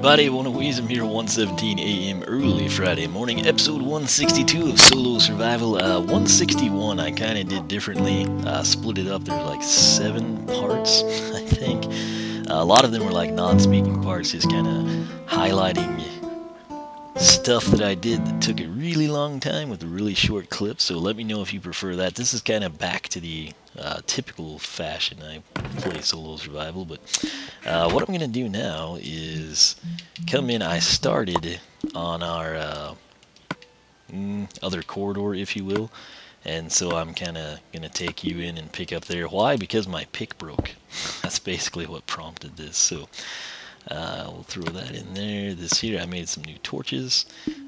everybody, I'm here at 1:17 a.m. early Friday morning, episode 162 of Solo Survival. 161 I kind of did differently, split it up. There's like 7 parts, I think. A lot of them were like non-speaking parts, just kind of highlighting stuff that I did that took a really long time with a really short clip, so let me know if you prefer that. This is kind of back to the typical fashion I play Solo Survival, but what I'm going to do now is come in. I started on our other corridor, if you will, and so I'm kind of going to take you in and pick up there. Why? Because my pick broke. That's basically what prompted this, so we'll throw that in there. This here, I made some new torches.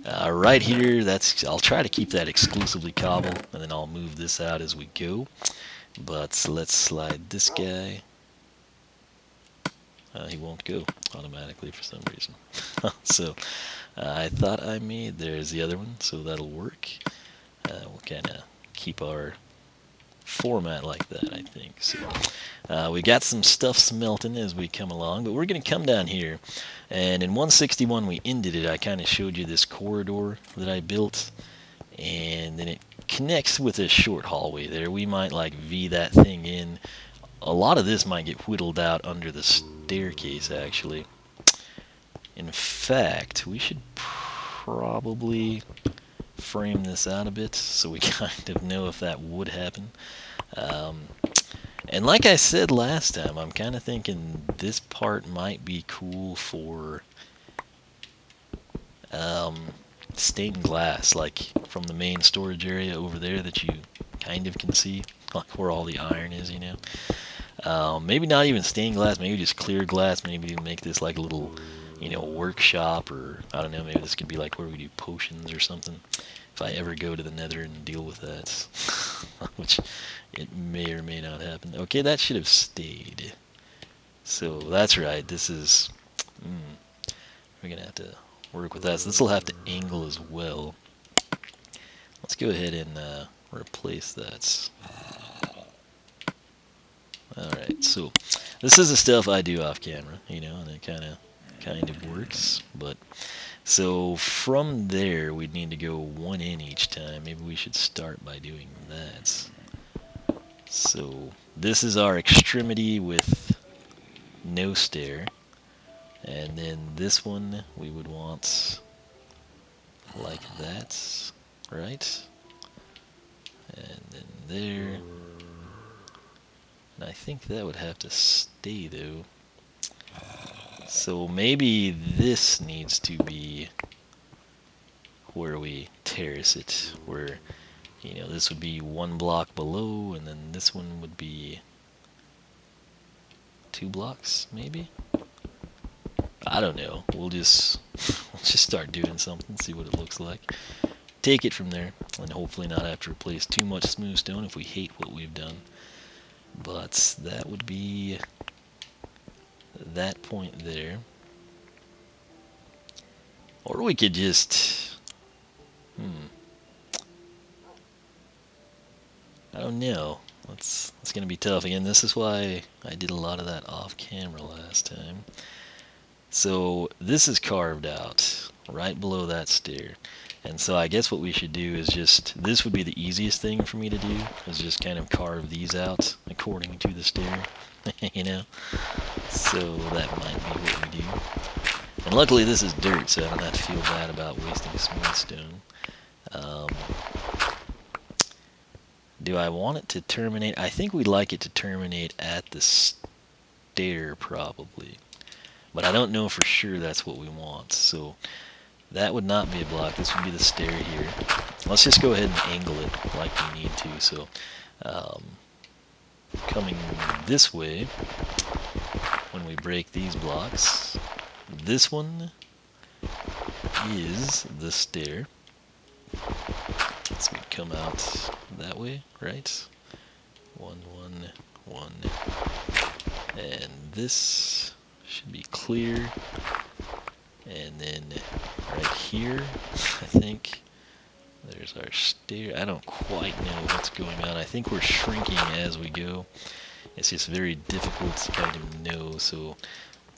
Right here, I'll try to keep that exclusively cobble, and then I'll move this out as we go. But let's slide this guy. He won't go automatically for some reason. So I thought there's the other one, so that'll work. We'll kind of keep our format like that, I think. So we got some stuff smelting as we come along, but we're going to come down here, and in 161 we ended it. I kind of showed you this corridor that I built, and then it connects with a short hallway there. We might like V that thing in. A lot of this might get whittled out under the staircase, actually. In fact, we should probably frame this out a bit so we kind of know if that would happen. And like I said last time, I'm kind of thinking this part might be cool for stained glass, like from the main storage area over there that you kind of can see, like where all the iron is, you know. Maybe not even stained glass, maybe just clear glass. Maybe make this like a little, workshop, or I don't know, maybe this could be like where we do potions or something, if I ever go to the nether and deal with that, which it may or may not happen. Okay, that should have stayed. So that's right, this is, we're gonna have to work with that. So this will have to angle as well. Let's go ahead and replace that. Alright, so this is the stuff I do off camera, and it kind of works. But so from there we'd need to go 1 in each time. Maybe we should start by doing that. So this is our extremity with no stair, and then this one we would want like that, right? And then there. And I think that would have to stay though. So maybe this needs to be where we terrace it, where, this would be 1 block below, and then this one would be 2 blocks, maybe? I don't know. We'll just start doing something, see what it looks like. Take it from there, and hopefully not have to replace too much smooth stone if we hate what we've done. But that would be that point there. Or we could just, I don't know. It's going to be tough. Again, this is why I did a lot of that off camera last time. So this is carved out right below that stair. And so I guess what we should do is this would be the easiest thing for me to do, is just kind of carve these out according to the stair, So that might be what we do. And luckily this is dirt, so I don't have to feel bad about wasting smooth stone. Do I want it to terminate? I think we'd like it to terminate at the stair probably. But I don't know for sure that's what we want, so that would not be a block. This would be the stair here. Let's just go ahead and angle it like we need to. So coming this way, when we break these blocks, this one is the stair. So we come out that way, right? 1, 1, 1. And this should be clear. And then right here, I think, there's our stair. I don't quite know what's going on. I think we're shrinking as we go. It's just very difficult to kind of know. So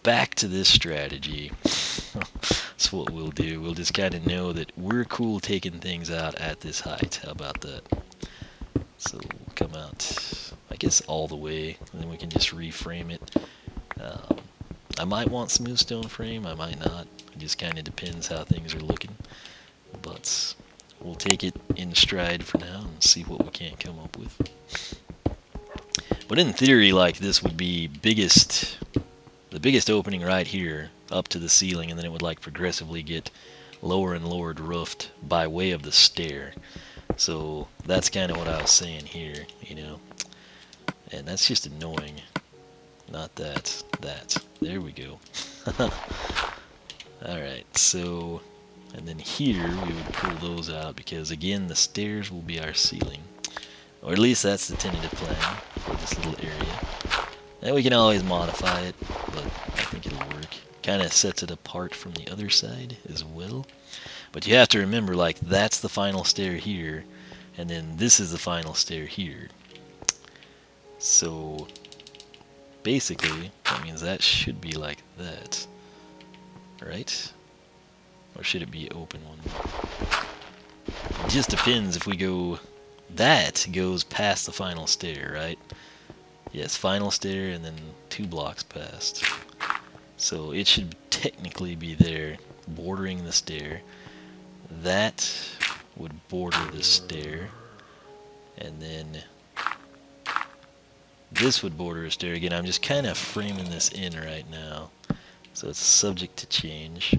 back to this strategy. That's what we'll do. We'll just kind of know that we're cool taking things out at this height. How about that? So we'll come out, I guess, all the way, and then we can just reframe it. I might want smooth stone frame, I might not. It just kind of depends how things are looking. But we'll take it in stride for now and see what we can come up with. But in theory, like, this would be the biggest opening right here up to the ceiling, and then it would like progressively get lower and lower roofed by way of the stair. So that's kind of what I was saying here, you know. And that's just annoying. Not that. There we go. Alright, so, and then here we would pull those out because, again, the stairs will be our ceiling. Or at least that's the tentative plan for this little area. And we can always modify it, but I think it'll work. Kind of sets it apart from the other side as well. But you have to remember, like, that's the final stair here, and then this is the final stair here. So basically, that means that should be like that, right? Or should it be open one? It just depends if we go, that goes past the final stair, right? Yes, final stair and then 2 blocks past. So it should technically be there, bordering the stair. That would border the stair, and then this would border a stair. Again, I'm just kind of framing this in right now, so it's subject to change.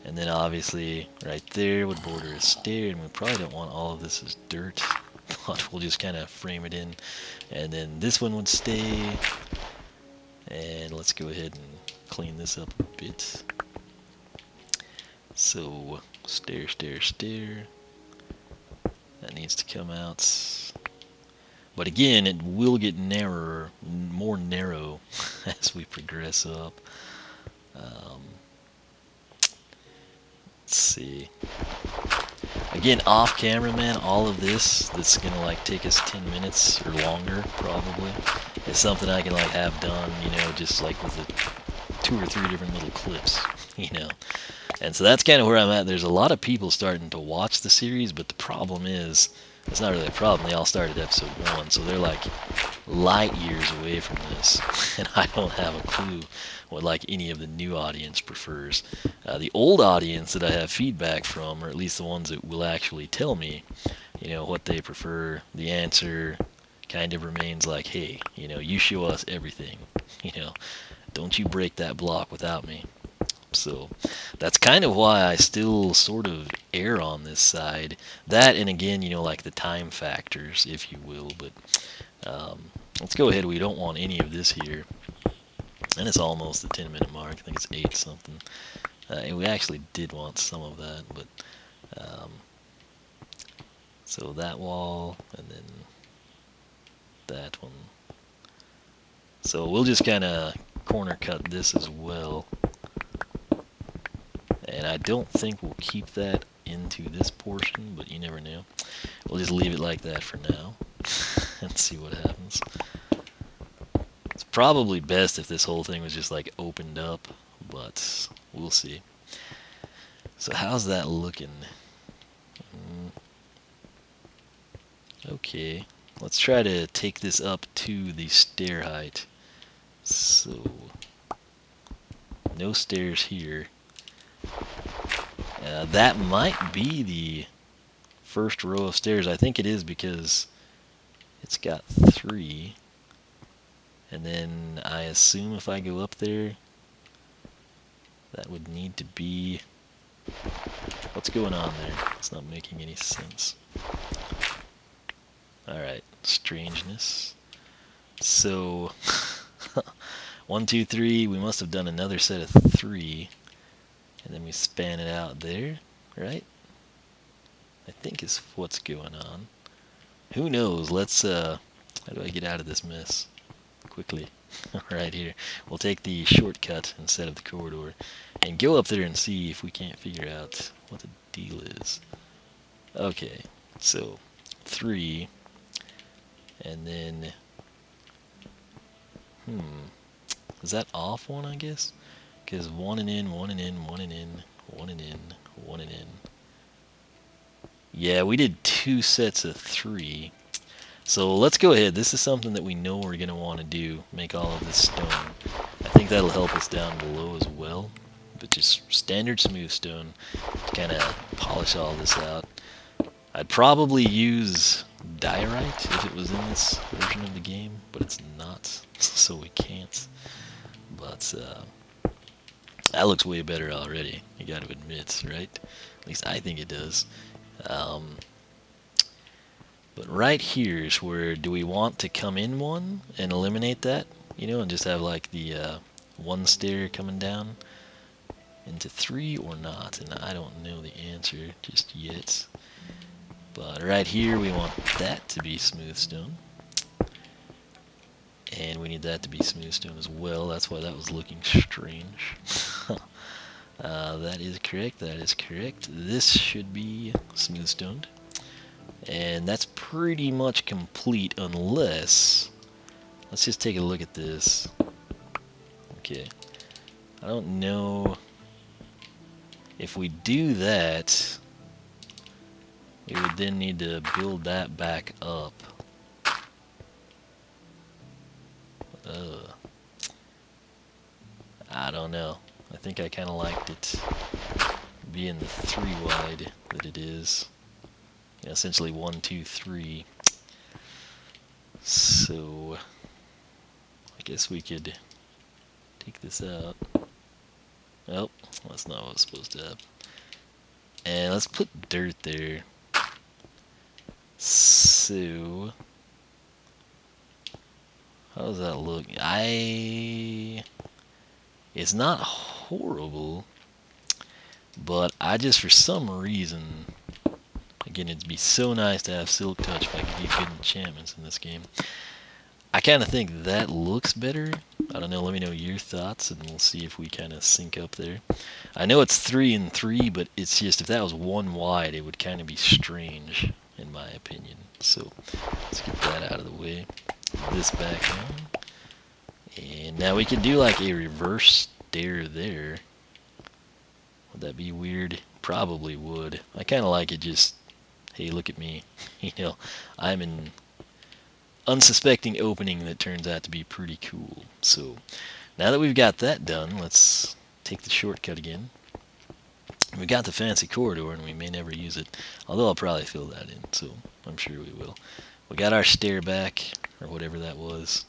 And then obviously right there would border a stair, and we probably don't want all of this as dirt, but we'll just kind of frame it in. And then this one would stay, and let's go ahead and clean this up a bit. So stair, stair, stair. That needs to come out. But again, it will get narrower, more narrow as we progress up. Let's see. Again, off camera, man, all of this that's gonna like take us 10 minutes or longer probably is something I can like have done, you know, just like with the 2 or 3 different little clips, you know. And so that's kind of where I'm at. There's a lot of people starting to watch the series, but the problem is, it's not really a problem. They all started episode 1, so they're like light years away from this, and I don't have a clue what like any of the new audience prefers. The old audience that I have feedback from, or at least the ones that will actually tell me, you know, what they prefer, the answer kind of remains like, hey, you know, you show us everything, you know, don't you break that block without me. So that's kind of why I still sort of err on this side. That, and again, you know, like the time factors, if you will. But let's go ahead. We don't want any of this here. And it's almost the 10-minute mark. I think it's 8 something. And we actually did want some of that. But so that wall, and then that one. So we'll just kind of corner cut this as well. And I don't think we'll keep that into this portion, but you never know. We'll just leave it like that for now and see what happens. It's probably best if this whole thing was just like opened up, but we'll see. So how's that looking? Okay, let's try to take this up to the stair height. So no stairs here. That might be the first row of stairs. I think it is because it's got 3. And then I assume if I go up there, that would need to be... What's going on there? It's not making any sense. Alright, strangeness. So, 1, 2, 3, we must have done another set of 3. And then we span it out there, right? I think is what's going on. Who knows? Let's, how do I get out of this mess? Quickly. Right here. We'll take the shortcut instead of the corridor and go up there and see if we can't figure out what the deal is. Okay, so 3, and then, is that off one, I guess? Because one and in, one and in, one and in, one and in, one and in. Yeah, we did 2 sets of 3. So let's go ahead. This is something that we know we're going to want to do. Make all of this stone. I think that'll help us down below as well. But just standard smooth stone to kind of polish all this out. I'd probably use diorite if it was in this version of the game, but it's not, so we can't. But that looks way better already, you gotta admit, right? At least I think it does. But right here is where, do we want to come in one and eliminate that, you know, and just have like the 1 stair coming down into 3 or not? And I don't know the answer just yet. But right here we want that to be smooth stone. And we need that to be smooth stone as well. That's why that was looking strange. That is correct, that is correct. This should be smooth stoned. And that's pretty much complete unless... Let's just take a look at this. Okay. I don't know if we do that... We would then need to build that back up. I don't know. I think I kind of liked it being the 3 wide that it is. Yeah, essentially 1, 2, 3. So I guess we could take this out. Oh, that's not what I was supposed to have. And let's put dirt there. So how does that look? It's not horrible, but I just, for some reason, again, it'd be so nice to have Silk Touch if I could get good enchantments in this game. I kind of think that looks better. I don't know, let me know your thoughts, and we'll see if we kind of sync up there. I know it's 3 and 3, but it's just, if that was 1 wide, it would kind of be strange, in my opinion. So, let's get that out of the way. This back on. And now we could do like a reverse stair there. Would that be weird? Probably would. I kind of like it just, hey, look at me. You know, I'm an unsuspecting opening that turns out to be pretty cool. So, now that we've got that done, let's take the shortcut again. We got the fancy corridor and we may never use it, although I'll probably fill that in, so I'm sure we will. We got our stair back, or whatever that was.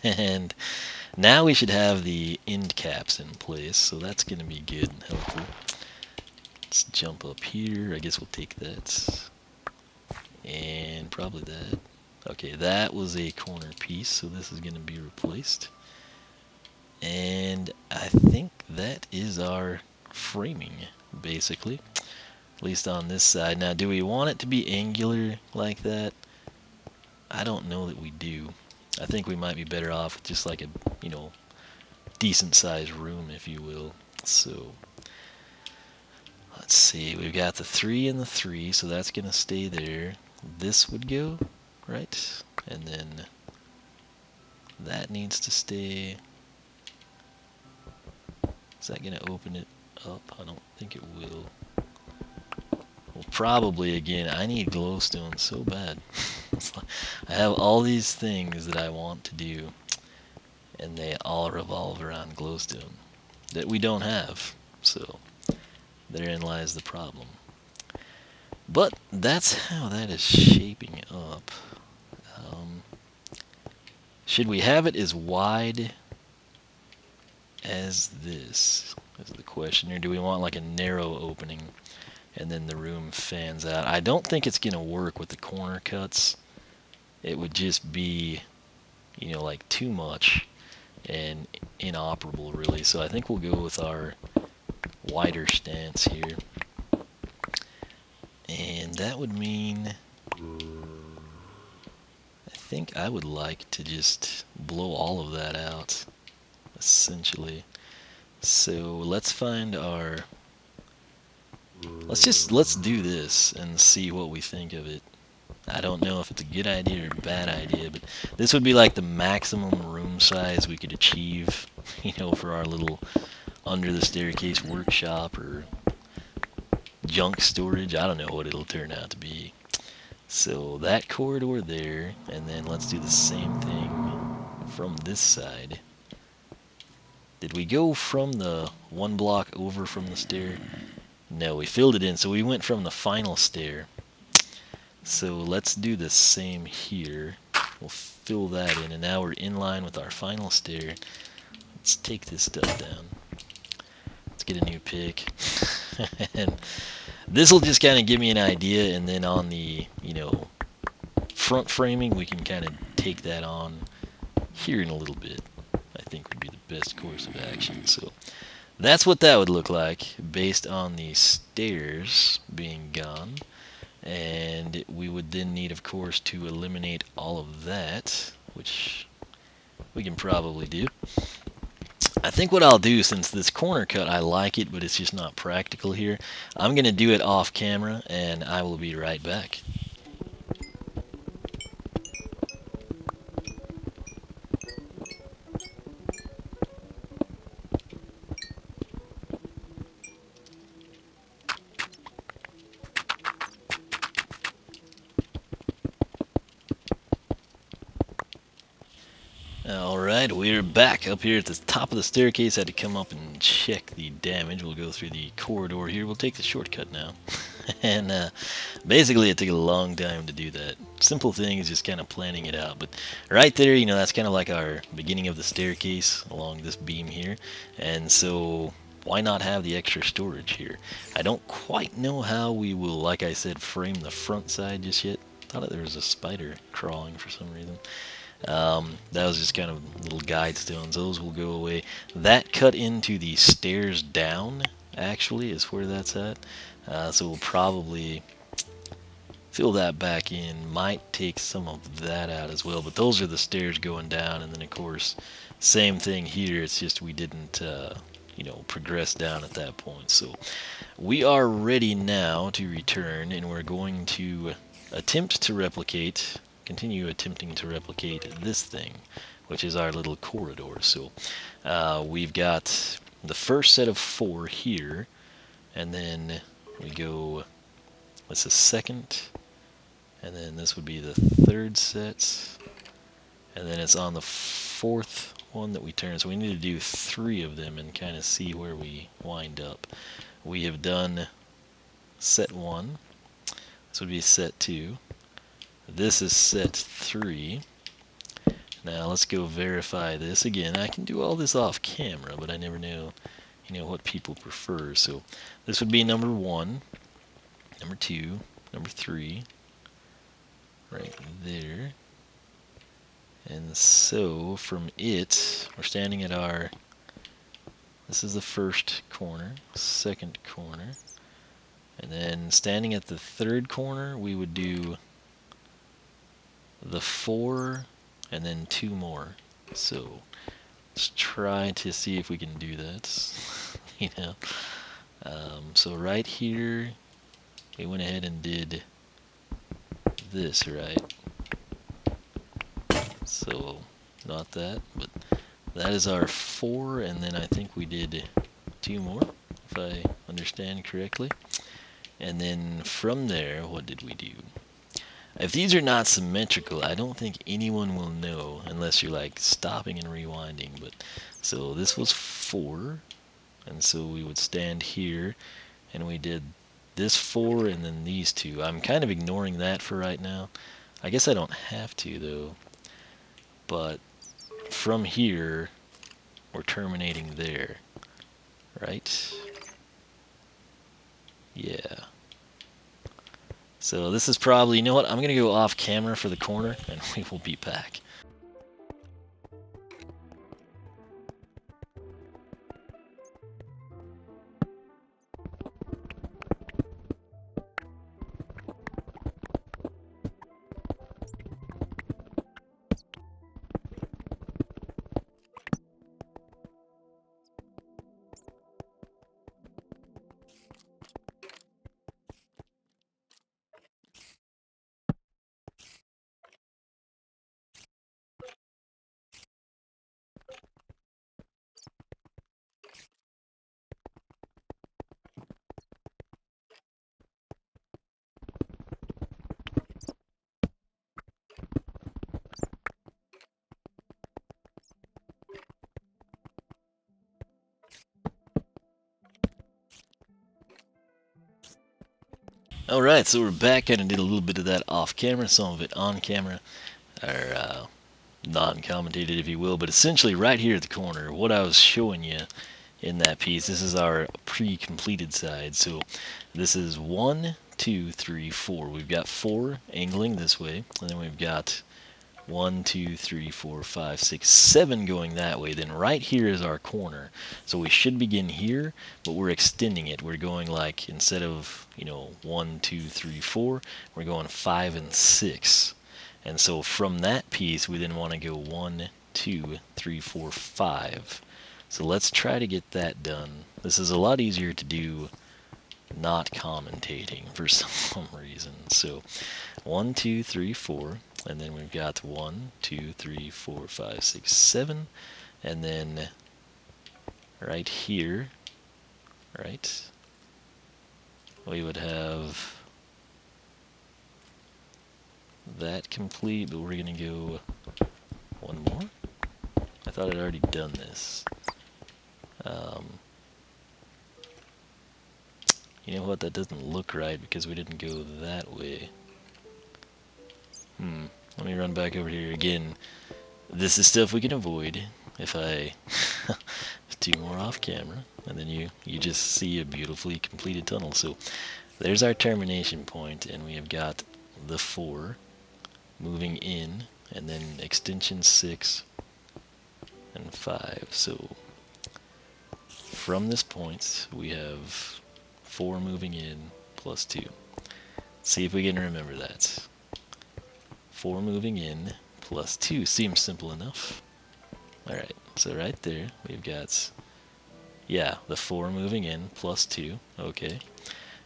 And now we should have the end caps in place, so that's going to be good and helpful. Let's jump up here. I guess we'll take that. And probably that. Okay, that was a corner piece, so this is going to be replaced. And I think that is our framing, basically. At least on this side. Now, do we want it to be angular like that? I don't know that we do. I think we might be better off with just like a, you know, decent sized room, if you will. So, let's see. We've got the 3 and the 3, so that's going to stay there. This would go, right? And then that needs to stay. Is that going to open it up? I don't think it will. Well, probably, again, I need glowstone so bad. I have all these things that I want to do, and they all revolve around glowstone that we don't have. So, therein lies the problem. But that's how that is shaping up. Should we have it as wide as this? Is the question. Or do we want like a narrow opening and then the room fans out? I don't think it's going to work with the corner cuts. It would just be, you know, like too much and inoperable, really. So I think we'll go with our wider stance here. And that would mean, I think I would like to just blow all of that out, essentially. So let's find our, let's do this and see what we think of it. I don't know if it's a good idea or a bad idea, but this would be like the maximum room size we could achieve, you know, for our little under the staircase workshop or junk storage. I don't know what it'll turn out to be. So that corridor there, and then let's do the same thing from this side. Did we go from the one block over from the stair? No, we filled it in, so we went from the final stair. So let's do the same here. We'll fill that in, and now we're in line with our final stair. Let's take this stuff down. Let's get a new pick. And this will just kind of give me an idea, and then on the, front framing, we can kind of take that on here in a little bit. I think would be the best course of action. So that's what that would look like based on the stairs being gone. And we would then need, of course, to eliminate all of that, which we can probably do. I think what I'll do, since this corner cut, I like it, but it's just not practical here, I'm going to do it off camera, and I will be right back. Alright, we're back up here at the top of the staircase. I had to come up and check the damage. We'll go through the corridor here. We'll take the shortcut now. And basically it took a long time to do that. Simple thing is just kind of planning it out. But right there, that's kind of like our beginning of the staircase along this beam here. And so why not have the extra storage here? I don't quite know how we will, like I said, frame the front side just yet. Thought that there was a spider crawling for some reason. That was just kind of little guide stones. Those will go away. That cut into the stairs down, actually, is where that's at. So we'll probably fill that back in. Might take some of that out as well. But those are the stairs going down. And then, of course, same thing here. It's just we didn't, progress down at that point. So we are ready now to return. And we're going to attempt to replicate... continue attempting to replicate this thing, which is our little corridor. So we've got the first set of 4 here, and then we go, what's the second, and then this would be the third set, and then it's on the 4th one that we turn. So we need to do 3 of them and kind of see where we wind up. We have done set 1. This would be set 2. This is set 3. Now let's go verify this again. I can do all this off camera, but I never know, what people prefer. So this would be number 1, number 2, number 3, right there. And so from it, we're standing at our, this is the first corner, second corner, and then standing at the third corner, we would do the 4 and then 2 more. So let's try to see if we can do that. So right here we went ahead and did this, right? So not that, but that is our 4, and then I think we did 2 more, if I understand correctly. And then from there, what did we do? If these are not symmetrical, I don't think anyone will know unless you're like stopping and rewinding. But so this was 4, and so we would stand here, and we did this 4 and then these 2. I'm kind of ignoring that for right now. I guess I don't have to though. But from here, we're terminating there, right? Yeah. So this is probably, you know what, I'm going to go off camera for the corner, and we will be back. Alright, so we're back. Kind of did a little bit of that off camera, some of it on camera, or non-commentated if you will, but essentially right here at the corner, what I was showing you in that piece, this is our pre-completed side. So this is 1, 2, 3, 4. We've got 4 angling this way, and then we've got 1, 2, 3, 4, 5, 6, 7 going that way. Then right here is our corner. So we should begin here, but we're extending it. We're going like, instead of, 1, 2, 3, 4, we're going 5 and 6. And so from that piece, we then want to go 1, 2, 3, 4, 5. So let's try to get that done. This is a lot easier to do not commentating for some reason. So 1, 2, 3, 4. And then we've got 1, 2, 3, 4, 5, 6, 7. And then right here, right, we would have that complete, but we're going to go one more. I thought I'd already done this. You know what, that doesn't look right because we didn't go that way. Let me run back over here again. This is stuff we can avoid if I do more off camera, and then you just see a beautifully completed tunnel. So there's our termination point, and we have got the 4 moving in, and then extension 6 and 5. So from this point we have 4 moving in plus 2. See if we can remember that. 4 moving in plus 2 seems simple enough. Alright, so right there we've got, yeah, the 4 moving in plus 2, okay.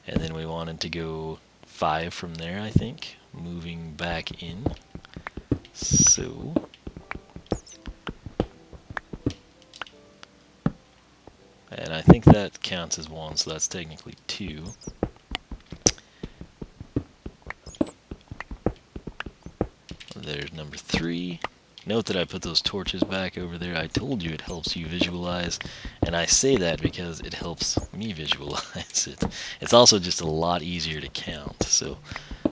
And then we wanted to go 5 from there, I think, moving back in. So and I think that counts as 1, so that's technically 2. There's number 3. Note that I put those torches back over there. I told you it helps you visualize, and I say that because it helps me visualize it. It's also just a lot easier to count, so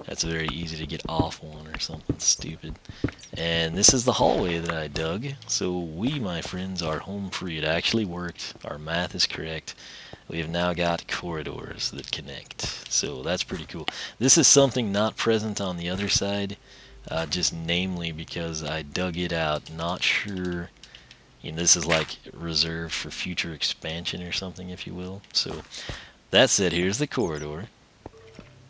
that's very easy to get off one or something stupid. And this is the hallway that I dug. So we, my friends, are home free. It actually worked. Our math is correct. We have now got corridors that connect. So that's pretty cool. This is something not present on the other side, just namely because I dug it out. Not sure. This is like reserved for future expansion or something, if you will. So that said, here's the corridor.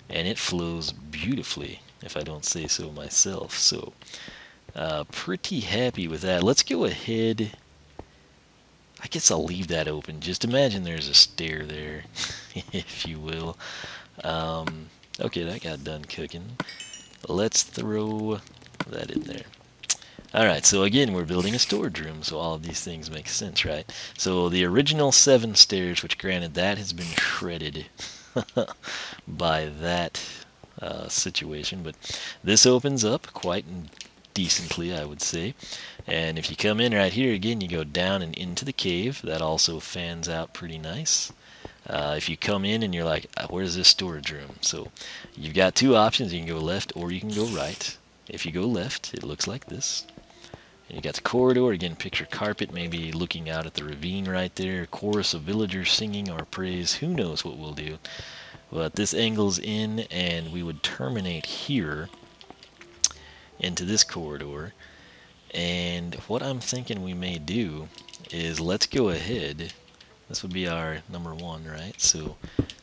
And it flows beautifully, if I don't say so myself. So pretty happy with that. Let's go ahead. I guess I'll leave that open. Just imagine there's a stair there, if you will. Okay, that got done cooking. Let's throw that in there. Alright, so again, we're building a storage room, so all of these things make sense, right? So the original 7 stairs, which granted that has been shredded by that situation, but this opens up quite decently, I would say. And if you come in right here again, you go down and into the cave. That also fans out pretty nice. If you come in and you're like, where's this storage room? So you've got 2 options. You can go left or you can go right. If you go left, it looks like this. And you got the corridor. Again, picture carpet, maybe looking out at the ravine right there. Chorus of villagers singing our praise. Who knows what we'll do. But this angles in, and we would terminate here into this corridor. And what I'm thinking we may do is let's go ahead. This would be our number 1, right? So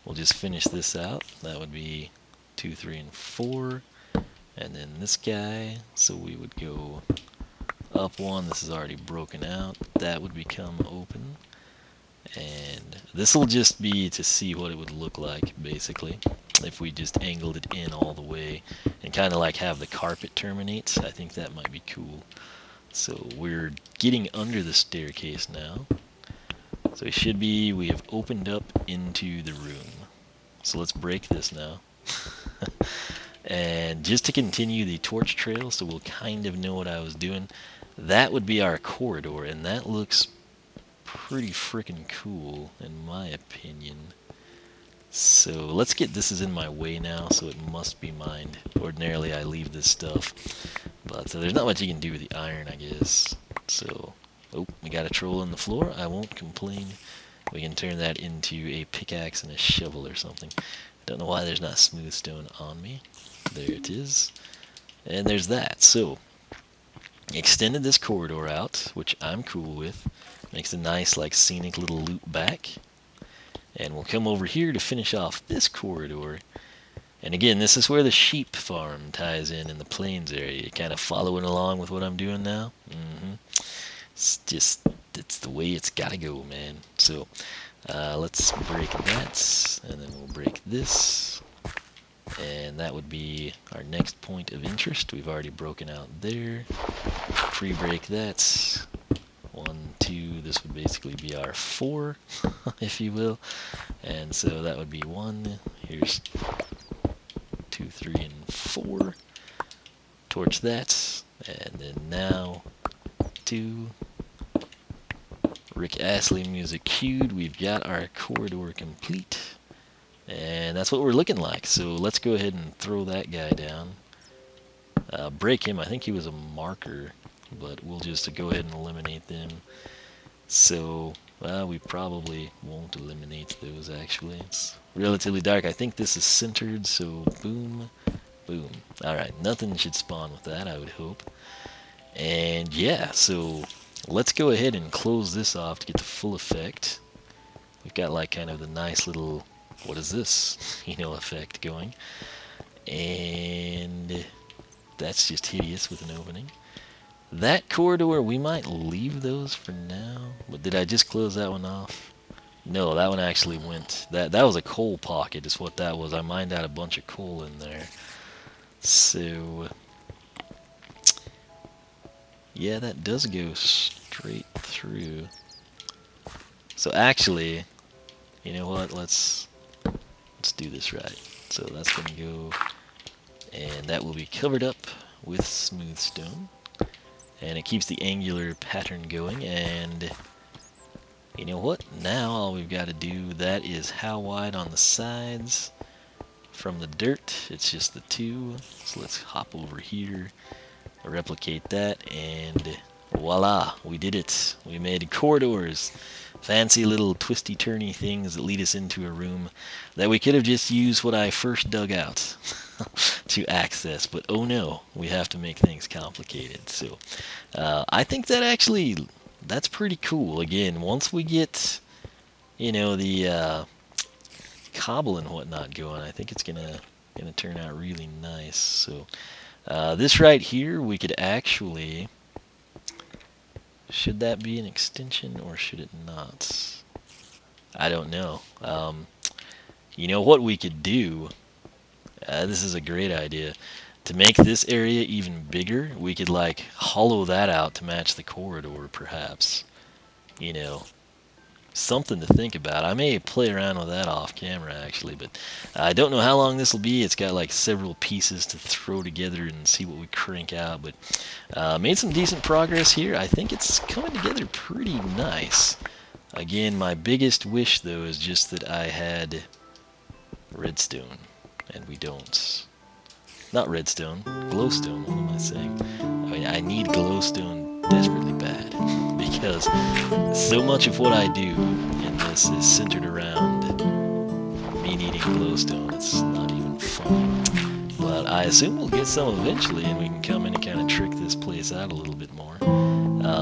we'll just finish this out. That would be 2, 3, and 4. And then this guy. So we would go up 1. This is already broken out. That would become open. And this will just be to see what it would look like, basically, if we just angled it in all the way and kind of like have the carpet terminate. I think that might be cool. So we're getting under the staircase now. So we have opened up into the room. So let's break this now. And just to continue the torch trail, so we'll kind of know what I was doing, that would be our corridor, and that looks pretty freaking cool in my opinion. So let's get, this is in my way now, so it must be mined. Ordinarily I leave this stuff, but there's not much you can do with the iron, I guess. So, oh, we got a troll in the floor. I won't complain. We can turn that into a pickaxe and a shovel or something. I don't know why there's not smooth stone on me. There it is. And there's that. So, extended this corridor out, which I'm cool with. Makes a nice, like, scenic little loop back. And we'll come over here to finish off this corridor. And again, this is where the sheep farm ties in the plains area. You kind of following along with what I'm doing now? It's just, it's the way it's gotta go, man. So, let's break that, and then we'll break this. And that would be our next point of interest. We've already broken out there. Pre-break that. 1, 2, this would basically be our 4, if you will. And so that would be 1, here's 2, 3, and 4. Torch that, and then now 2. Rick Astley music cued. We've got our corridor complete. And that's what we're looking like. So let's go ahead and throw that guy down. Break him. I think he was a marker, but we'll just go ahead and eliminate them. So, well, we probably won't eliminate those actually. It's relatively dark. I think this is centered, so boom, boom. Alright, nothing should spawn with that, I would hope. And yeah, so let's go ahead and close this off to get the full effect. We've got like kind of the nice little, what is this, effect going. And that's just hideous with an opening. That corridor, we might leave those for now. But did I just close that one off? No, that one actually went. That was a coal pocket is what that was. I mined out a bunch of coal in there. So, yeah, that does go straight through. So actually, you know what? Let's do this right. So that's going to go, and that will be covered up with smooth stone. And it keeps the angular pattern going, and you know what? Now all we've got to do, that is how wide on the sides from the dirt. It's just the 2. So let's hop over here, replicate that, and voila, we did it. We made corridors. Fancy little twisty-turny things that lead us into a room that we could have just used what I first dug out to access, but oh no, we have to make things complicated. So I think that actually, that's pretty cool. Again, once we get, the cobble and whatnot going, I think it's gonna turn out really nice. So this right here, we could actually, should that be an extension or should it not? I don't know. You know what we could do? This is a great idea. To make this area even bigger, we could like hollow that out to match the corridor, perhaps. Something to think about. I may play around with that off camera actually, but I don't know how long this will be. It's got like several pieces to throw together and see what we crank out, but made some decent progress here. I think it's coming together pretty nice. Again, my biggest wish though is just that I had redstone, and we don't. Not redstone, glowstone, what am I saying? I mean, I need glowstone desperately bad, because so much of what I do in this is centered around me needing glowstone. It's not even fun. But I assume we'll get some eventually, and we can come in and kind of trick this place out a little bit more.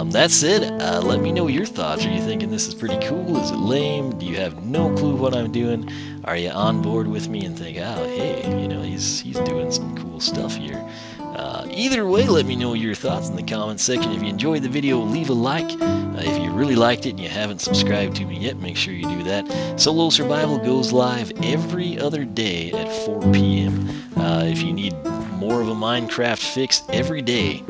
That's it. Let me know your thoughts. Are you thinking this is pretty cool? Is it lame? Do you have no clue what I'm doing? Are you on board with me and think, oh, hey, he's doing some cool stuff here? Either way, let me know your thoughts in the comments section. If you enjoyed the video, leave a like. If you really liked it and you haven't subscribed to me yet, make sure you do that. Solo Survival goes live every other day at 4 p.m. If you need more of a Minecraft fix every day,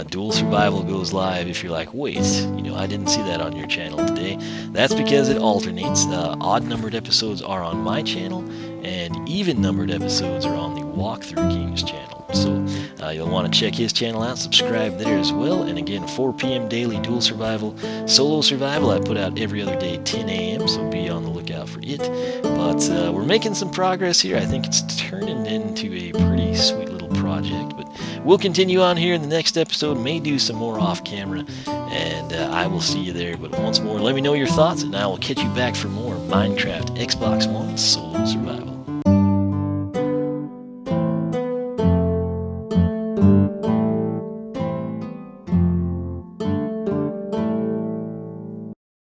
Dual Survival goes live. If you're like, wait, I didn't see that on your channel today, that's because it alternates. Odd numbered episodes are on my channel, and even numbered episodes are on the Walkthrough King's channel. So you'll want to check his channel out, subscribe there as well. And again, 4 p.m. daily dual survival, solo survival. I put out every other day 10 a.m. so be on the lookout for it. But we're making some progress here. I think it's turning into a pretty sweet little project. But we'll continue on here in the next episode. May do some more off camera, and I will see you there. But once more, let me know your thoughts, and I will catch you back for more Minecraft Xbox One solo survival.